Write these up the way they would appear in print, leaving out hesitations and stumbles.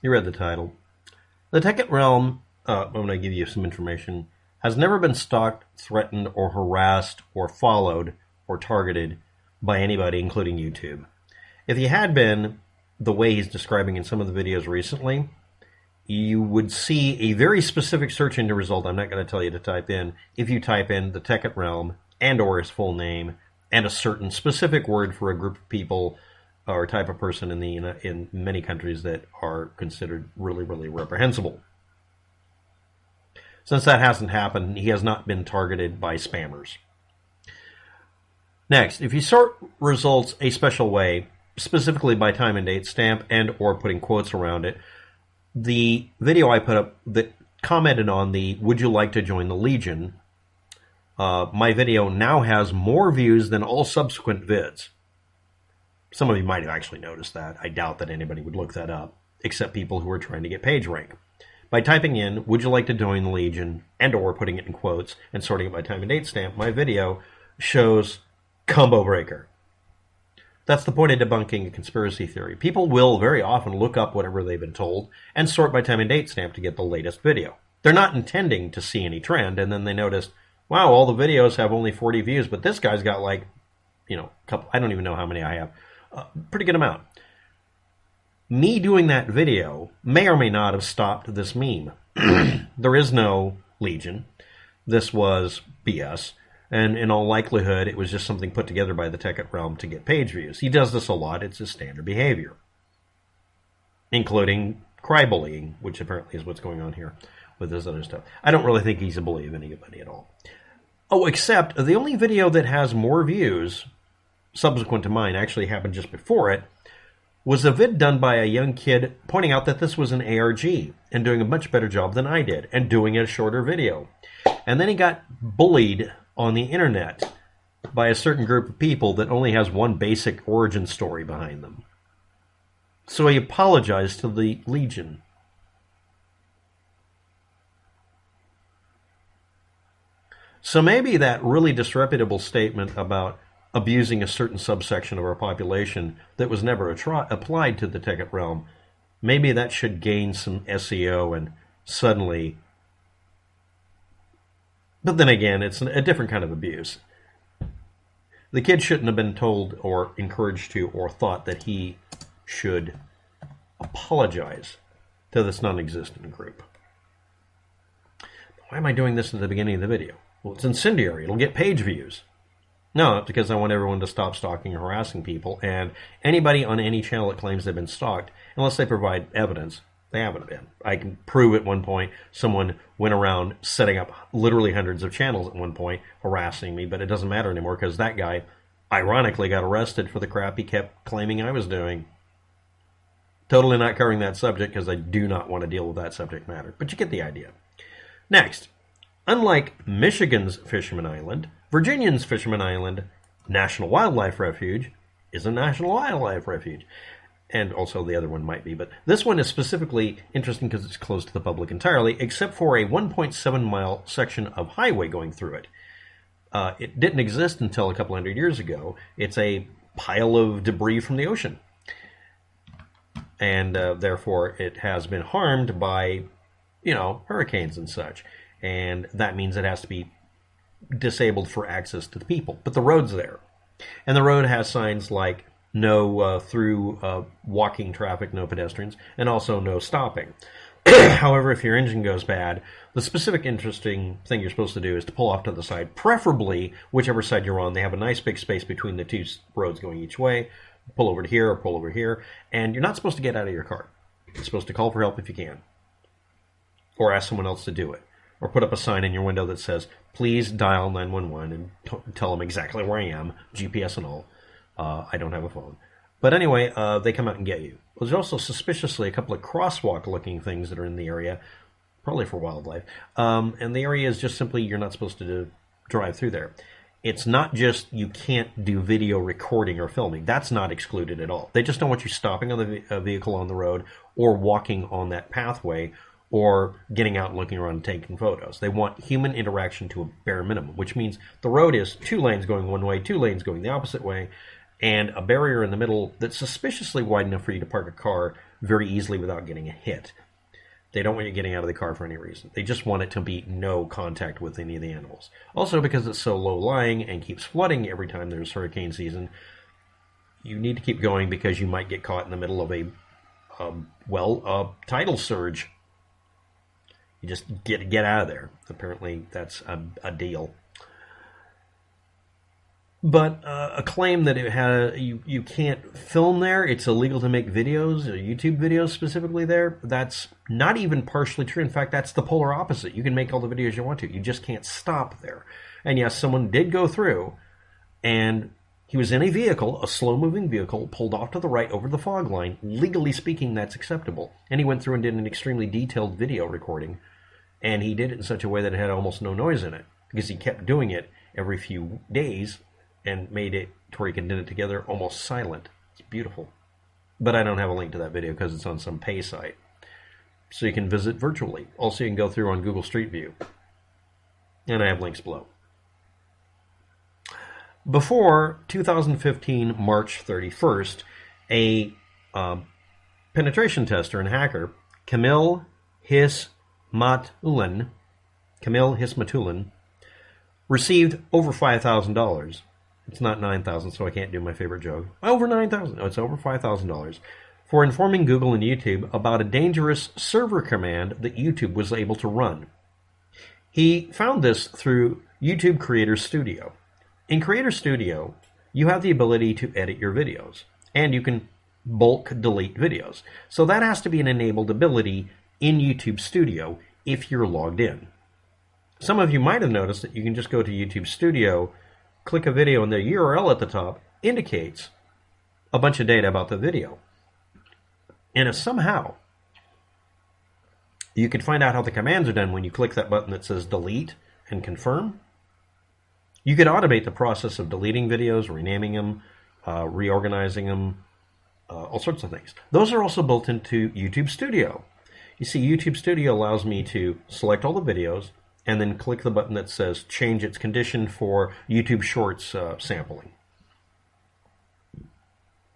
You read the title. The TekkitRealm, I'm going to give you some information, has never been stalked, threatened, or harassed, or followed, or targeted by anybody, including YouTube. If he had been, the way he's describing in some of the videos recently, you would see a very specific search engine result I'm not going to tell you to type in. If you type in the TekkitRealm and or his full name and a certain specific word for a group of people or type of person in many countries that are considered really, really reprehensible. Since that hasn't happened, he has not been targeted by spammers. Next, if you sort results a special way, specifically by time and date stamp and or putting quotes around it, the video I put up that commented on the "Would you like to join the Legion?" My video now has more views than all subsequent vids. Some of you might have actually noticed that. I doubt that anybody would look that up, except people who are trying to get page rank. By typing in "Would you like to join the Legion?" and or putting it in quotes and sorting it by time and date stamp, my video shows combo breaker. That's the point of debunking a conspiracy theory. People will very often look up whatever they've been told and sort by time and date stamp to get the latest video. They're not intending to see any trend, and then they notice, wow, all the videos have only 40 views, but this guy's got like, I don't even know how many I have. Pretty good amount. Me doing that video may or may not have stopped this meme. There is no Legion. This was BS. And in all likelihood, it was just something put together by the TekkitRealm to get page views. He does this a lot. It's his standard behavior, including cry-bullying, which apparently is what's going on here with this other stuff. I don't really think he's a bully of anybody at all. Oh, except the only video that has more views, subsequent to mine, actually happened just before it, was a vid done by a young kid pointing out that this was an ARG and doing a much better job than I did and doing a shorter video. And then he got bullied on the internet by a certain group of people that only has one basic origin story behind them. So he apologized to the Legion. So maybe that really disreputable statement about abusing a certain subsection of our population that was never applied to the TekkitRealm, maybe that should gain some SEO and suddenly... But then again, it's a different kind of abuse. The kid shouldn't have been told or encouraged to or thought that he should apologize to this non-existent group. Why am I doing this at the beginning of the video? Well, it's incendiary. It'll get page views. No, because I want everyone to stop stalking and harassing people. And anybody on any channel that claims they've been stalked, unless they provide evidence, they haven't been. I can prove at one point someone went around setting up literally hundreds of channels at one point harassing me, but it doesn't matter anymore because that guy ironically got arrested for the crap he kept claiming I was doing. Totally not covering that subject because I do not want to deal with that subject matter, but you get the idea. Next, unlike Michigan's Fisherman Island, Virginia's Fisherman Island National Wildlife Refuge is a national wildlife refuge. And also the other one might be. But this one is specifically interesting because it's closed to the public entirely, except for a 1.7-mile section of highway going through it. It didn't exist until a couple hundred years ago. It's a pile of debris from the ocean. And therefore it has been harmed by, hurricanes and such. And that means it has to be disabled for access to the people. But the road's there. And the road has signs like no through walking traffic, no pedestrians, and also no stopping. However, if your engine goes bad, the specific interesting thing you're supposed to do is to pull off to the side, preferably whichever side you're on. They have a nice big space between the two roads going each way. Pull over to here or pull over here, and you're not supposed to get out of your car. You're supposed to call for help if you can, or ask someone else to do it, or put up a sign in your window that says, please dial 911 and tell them exactly where I am, GPS and all. I don't have a phone. But anyway, they come out and get you. There's also suspiciously a couple of crosswalk-looking things that are in the area, probably for wildlife. And the area is just simply you're not supposed to drive through there. It's not just you can't do video recording or filming. That's not excluded at all. They just don't want you stopping on the vehicle on the road or walking on that pathway or getting out and looking around and taking photos. They want human interaction to a bare minimum, which means the road is 2 lanes going one way, 2 lanes going the opposite way, and a barrier in the middle that's suspiciously wide enough for you to park a car very easily without getting a hit. They don't want you getting out of the car for any reason. They just want it to be no contact with any of the animals. Also, because it's so low-lying and keeps flooding every time there's hurricane season, you need to keep going because you might get caught in the middle of a tidal surge. You just get out of there. Apparently, that's a deal. But a claim that it had you can't film there, it's illegal to make videos, or YouTube videos specifically there, that's not even partially true. In fact, that's the polar opposite. You can make all the videos you want to. You just can't stop there. And yes, someone did go through, and he was in a vehicle, a slow-moving vehicle, pulled off to the right over the fog line. Legally speaking, that's acceptable. And he went through and did an extremely detailed video recording, and he did it in such a way that it had almost no noise in it, because he kept doing it every few days and made it to where you can knit it together almost silent. It's beautiful. But I don't have a link to that video because it's on some pay site. So you can visit virtually. Also, you can go through on Google Street View. And I have links below. Before 2015, March 31st, a penetration tester and hacker, Kamil Hismatullin, received over $5,000. It's not $9,000, so I can't do my favorite joke. Over $9,000. No, it's over $5,000 for informing Google and YouTube about a dangerous server command that YouTube was able to run. He found this through YouTube Creator Studio. In Creator Studio, you have the ability to edit your videos, and you can bulk delete videos. So that has to be an enabled ability in YouTube Studio if you're logged in. Some of you might have noticed that you can just go to YouTube Studio, click a video, and the URL at the top indicates a bunch of data about the video. And if somehow you can find out how the commands are done when you click that button that says delete and confirm, you could automate the process of deleting videos, renaming them, reorganizing them, all sorts of things. Those are also built into YouTube Studio. You see, YouTube Studio allows me to select all the videos and then click the button that says change its condition for YouTube Shorts sampling.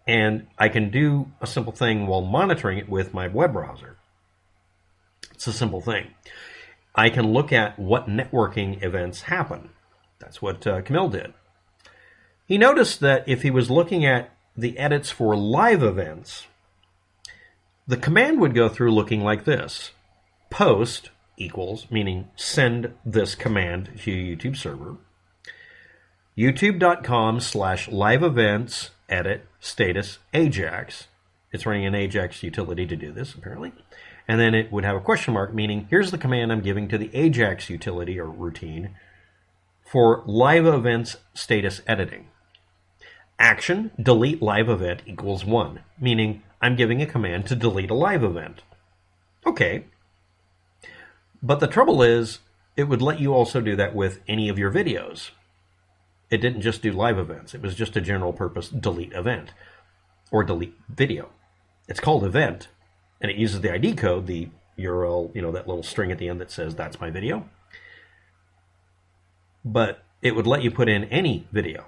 And I can do a simple thing while monitoring it with my web browser. It's a simple thing. I can look at what networking events happen. That's what Kamil did. He noticed that if he was looking at the edits for live events, the command would go through looking like this. Post equals, meaning send this command to your YouTube server. YouTube.com/live events edit status Ajax. It's running an Ajax utility to do this, apparently. And then it would have a question mark, meaning here's the command I'm giving to the Ajax utility or routine for live events status editing. Action, delete live event equals 1, meaning I'm giving a command to delete a live event. Okay. But the trouble is, it would let you also do that with any of your videos. It didn't just do live events. It was just a general purpose delete event or delete video. It's called event, and it uses the ID code, the URL, that little string at the end that says that's my video. But it would let you put in any video.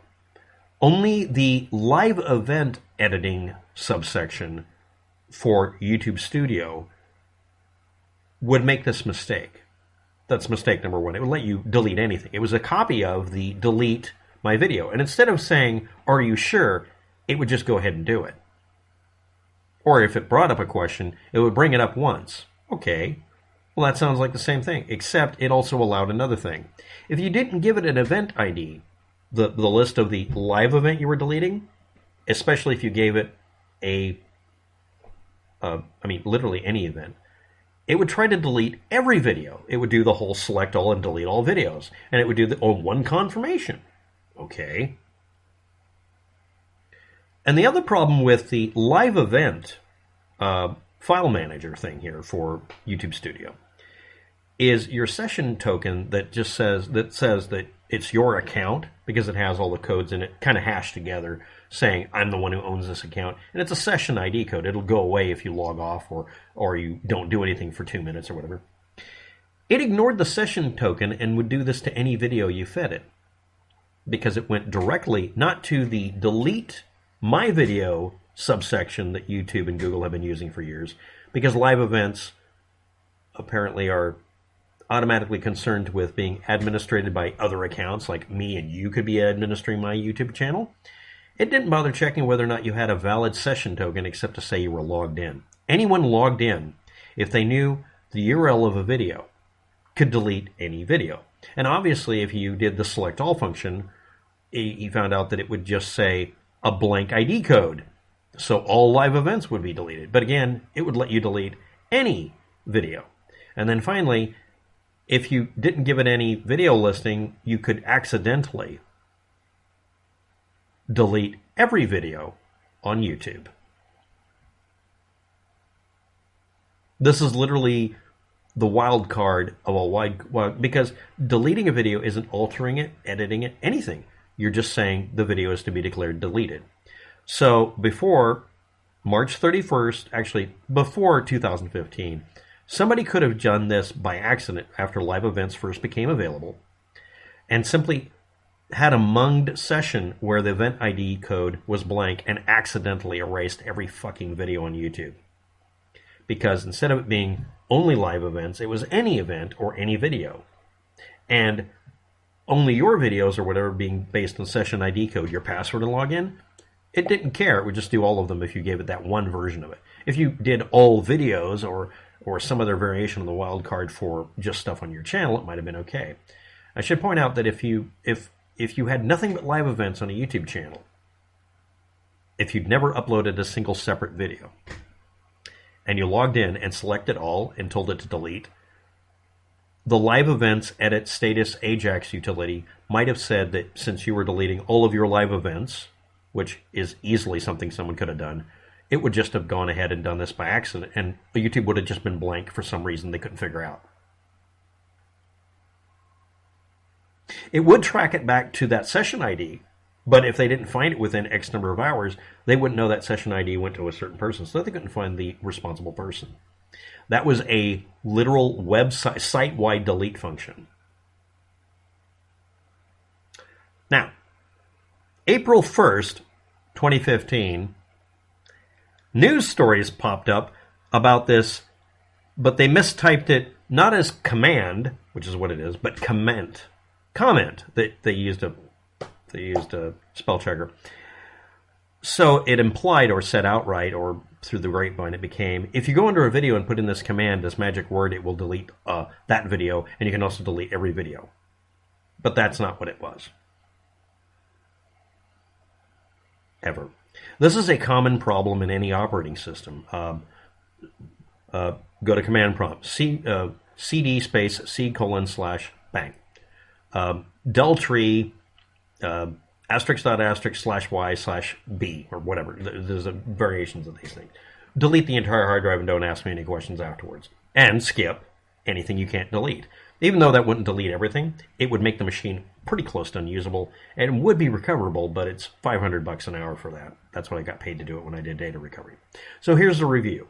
Only the live event editing subsection for YouTube Studio would make this mistake. That's mistake number one. It would let you delete anything. It was a copy of the delete my video. And instead of saying, are you sure, it would just go ahead and do it. Or if it brought up a question, it would bring it up once. Okay, well that sounds like the same thing, except it also allowed another thing. If you didn't give it an event ID, the list of the live event you were deleting, especially if you gave it literally any event, it would try to delete every video. It would do the whole select all and delete all videos. And it would do one confirmation. Okay. And the other problem with the live event file manager thing here for YouTube Studio is your session token that just says that it's your account, because it has all the codes in it kind of hashed together saying I'm the one who owns this account, and it's a session ID code. It'll go away if you log off or you don't do anything for 2 minutes or whatever. It ignored the session token and would do this to any video you fed it, because it went directly not to the delete my video subsection that YouTube and Google have been using for years, because live events apparently are automatically concerned with being administrated by other accounts, like me and you could be administering my YouTube channel. It didn't bother checking whether or not you had a valid session token except to say you were logged in. Anyone logged in, if they knew the URL of a video, could delete any video. And obviously, if you did the select all function, you found out that it would just say a blank ID code. So all live events would be deleted. But again, it would let you delete any video. And then finally, if you didn't give it any video listing, you could accidentally delete every video on YouTube. This is literally the wild card of a wide, because deleting a video isn't altering it, editing it, anything. You're just saying the video is to be declared deleted. So before March 31st, actually before 2015, somebody could have done this by accident after live events first became available and simply had a munged session where the event ID code was blank and accidentally erased every fucking video on YouTube. Because instead of it being only live events, it was any event or any video. And only your videos or whatever being based on session ID code, your password and login, it didn't care. It would just do all of them if you gave it that one version of it. If you did all videos or some other variation of the wildcard for just stuff on your channel, it might have been okay. I should point out that if you had nothing but live events on a YouTube channel, if you'd never uploaded a single separate video, and you logged in and selected all and told it to delete, the live events edit status Ajax utility might have said that since you were deleting all of your live events, which is easily something someone could have done, it would just have gone ahead and done this by accident, and YouTube would have just been blank for some reason they couldn't figure out. It would track it back to that session ID, but if they didn't find it within X number of hours, they wouldn't know that session ID went to a certain person, so they couldn't find the responsible person. That was a literal website, site-wide delete function. Now, April 1st, 2015, news stories popped up about this, but they mistyped it not as command, which is what it is, but comment. They used a spell checker. So it implied or said outright or through the grapevine it became, if you go under a video and put in this command, this magic word, it will delete that video, and you can also delete every video. But that's not what it was. Ever. This is a common problem in any operating system. Go to command prompt, cd space c:/bang. Deltree ***/y/b or whatever. There's variations of these things. Delete the entire hard drive and don't ask me any questions afterwards. And skip anything you can't delete. Even though that wouldn't delete everything, it would make the machine pretty close to unusable and would be recoverable, but it's $500 an hour for that. That's what I got paid to do it when I did data recovery. So here's the review.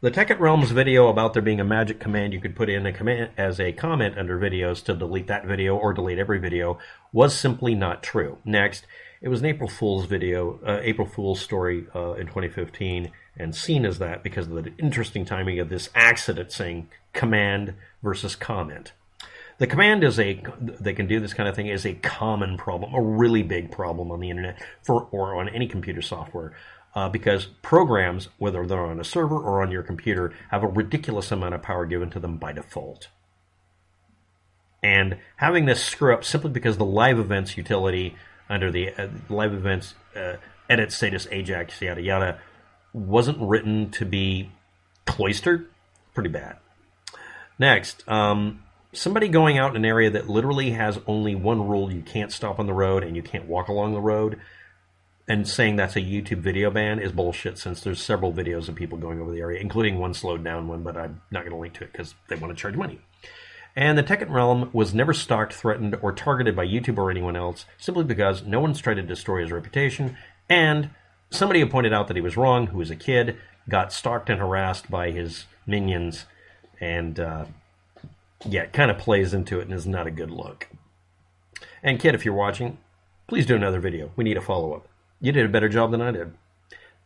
The TheTekkitRealm's video about there being a magic command you could put in a command as a comment under videos to delete that video or delete every video was simply not true. Next, it was an April Fool's video, April Fool's story in 2015, and seen as that because of the interesting timing of this accident saying command versus comment. The command they can do this kind of thing, is a common problem, a really big problem on the internet or on any computer software. Because programs, whether they're on a server or on your computer, have a ridiculous amount of power given to them by default. And having this screw up simply because the live events utility under the live events edit status Ajax yada yada wasn't written to be cloistered, pretty bad. Next, somebody going out in an area that literally has only one rule: you can't stop on the road and you can't walk along the road, and saying that's a YouTube video ban is bullshit, since there's several videos of people going over the area, including one slowed down one, but I'm not going to link to it because they want to charge money. And the TheTekkitRealm was never stalked, threatened, or targeted by YouTube or anyone else, simply because no one's tried to destroy his reputation, and somebody who pointed out that he was wrong, who was a kid, got stalked and harassed by his minions, and yeah, it kind of plays into it and is not a good look. And kid, if you're watching, please do another video. We need a follow-up. You did a better job than I did.